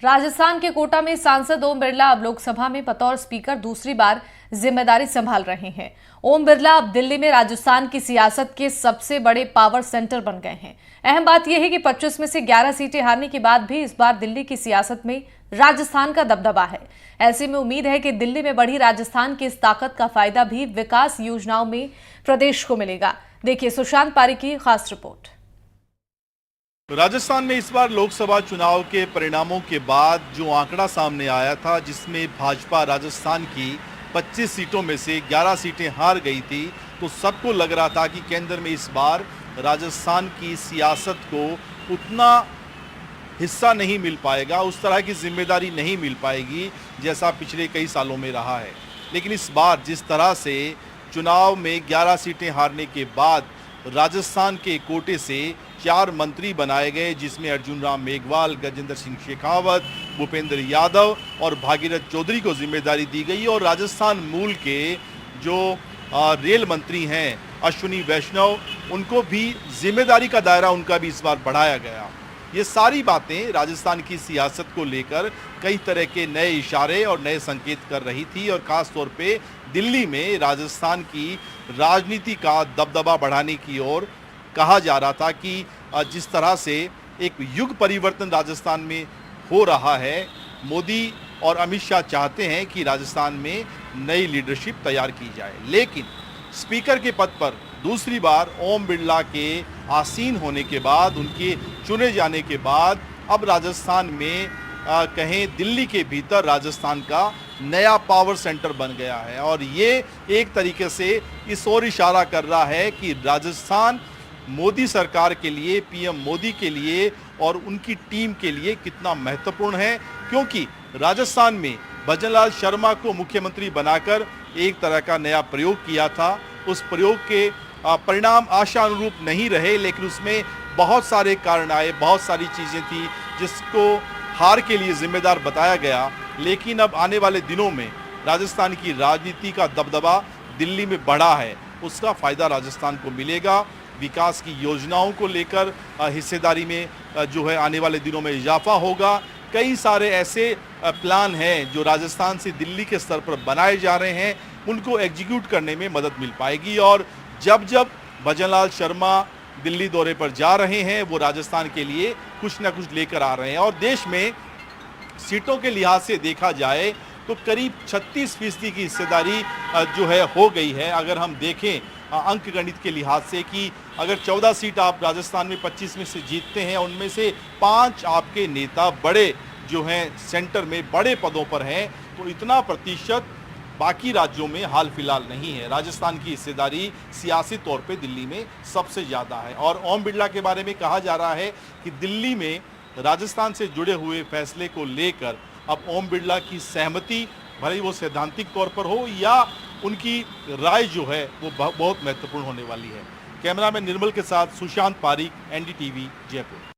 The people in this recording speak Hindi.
राजस्थान के कोटा में सांसद ओम बिरला अब लोकसभा में बतौर स्पीकर दूसरी बार जिम्मेदारी संभाल रहे हैं। ओम बिरला अब दिल्ली में राजस्थान की सियासत के सबसे बड़े पावर सेंटर बन गए हैं। अहम बात यह है कि 25 में से 11 सीटें हारने के बाद भी इस बार दिल्ली की सियासत में राजस्थान का दबदबा है। ऐसे में उम्मीद है कि दिल्ली में बढ़ी राजस्थान की इस ताकत का फायदा भी विकास योजनाओं में प्रदेश को मिलेगा। देखिए सुशांत पारिक की खास रिपोर्ट। राजस्थान में इस बार लोकसभा चुनाव के परिणामों के बाद जो आंकड़ा सामने आया था, जिसमें भाजपा राजस्थान की 25 सीटों में से 11 सीटें हार गई थी, तो सबको लग रहा था कि केंद्र में इस बार राजस्थान की सियासत को उतना हिस्सा नहीं मिल पाएगा, उस तरह की जिम्मेदारी नहीं मिल पाएगी जैसा पिछले कई सालों में रहा है। लेकिन इस बार जिस तरह से चुनाव में 11 सीटें हारने के बाद राजस्थान के कोटे से 4 मंत्री बनाए गए, जिसमें अर्जुन राम मेघवाल, गजेंद्र सिंह शेखावत, भूपेंद्र यादव और भागीरथ चौधरी को जिम्मेदारी दी गई और राजस्थान मूल के जो रेल मंत्री हैं अश्विनी वैष्णव, उनको भी जिम्मेदारी का दायरा उनका भी इस बार बढ़ाया गया। ये सारी बातें राजस्थान की सियासत को लेकर कई तरह के नए इशारे और नए संकेत कर रही थी और ख़ास तौर पे दिल्ली में राजस्थान की राजनीति का दबदबा बढ़ाने की ओर कहा जा रहा था कि जिस तरह से एक युग परिवर्तन राजस्थान में हो रहा है, मोदी और अमित शाह चाहते हैं कि राजस्थान में नई लीडरशिप तैयार की जाए। लेकिन स्पीकर के पद पर दूसरी बार ओम बिरला के आसीन होने के बाद, उनके चुने जाने के बाद अब राजस्थान में कहें दिल्ली के भीतर राजस्थान का नया पावर सेंटर बन गया है और ये एक तरीके से इस ओर इशारा कर रहा है कि राजस्थान मोदी सरकार के लिए, पीएम मोदी के लिए और उनकी टीम के लिए कितना महत्वपूर्ण है, क्योंकि राजस्थान में भजनलाल शर्मा को मुख्यमंत्री बनाकर एक तरह का नया प्रयोग किया था। उस प्रयोग के परिणाम आशा अनुरूप नहीं रहे, लेकिन उसमें बहुत सारे कारण आए, बहुत सारी चीज़ें थी जिसको हार के लिए जिम्मेदार बताया गया। लेकिन अब आने वाले दिनों में राजस्थान की राजनीति का दबदबा दिल्ली में बढ़ा है, उसका फ़ायदा राजस्थान को मिलेगा। विकास की योजनाओं को लेकर हिस्सेदारी में जो है आने वाले दिनों में इजाफा होगा। कई सारे ऐसे प्लान हैं जो राजस्थान से दिल्ली के स्तर पर बनाए जा रहे हैं, उनको एग्जीक्यूट करने में मदद मिल पाएगी। और जब जब भजनलाल शर्मा दिल्ली दौरे पर जा रहे हैं, वो राजस्थान के लिए कुछ ना कुछ लेकर आ रहे हैं। और देश में सीटों के लिहाज से देखा जाए तो करीब 36% की हिस्सेदारी जो है हो गई है। अगर हम देखें अंक गणित के लिहाज से कि अगर 14 सीट आप राजस्थान में 25 में से जीतते हैं, उनमें से 5 आपके नेता बड़े जो हैं सेंटर में बड़े पदों पर हैं, तो इतना प्रतिशत बाकी राज्यों में हाल फिलहाल नहीं है। राजस्थान की हिस्सेदारी सियासी तौर पे दिल्ली में सबसे ज़्यादा है। और ओम बिरला के बारे में कहा जा रहा है कि दिल्ली में राजस्थान से जुड़े हुए फैसले को लेकर अब ओम बिरला की सहमति, भले वो सैद्धांतिक तौर पर हो या उनकी राय जो है वो बहुत महत्वपूर्ण होने वाली है। कैमरामैन निर्मल के साथ सुशांत पारिक, एनडीटीवी, जयपुर।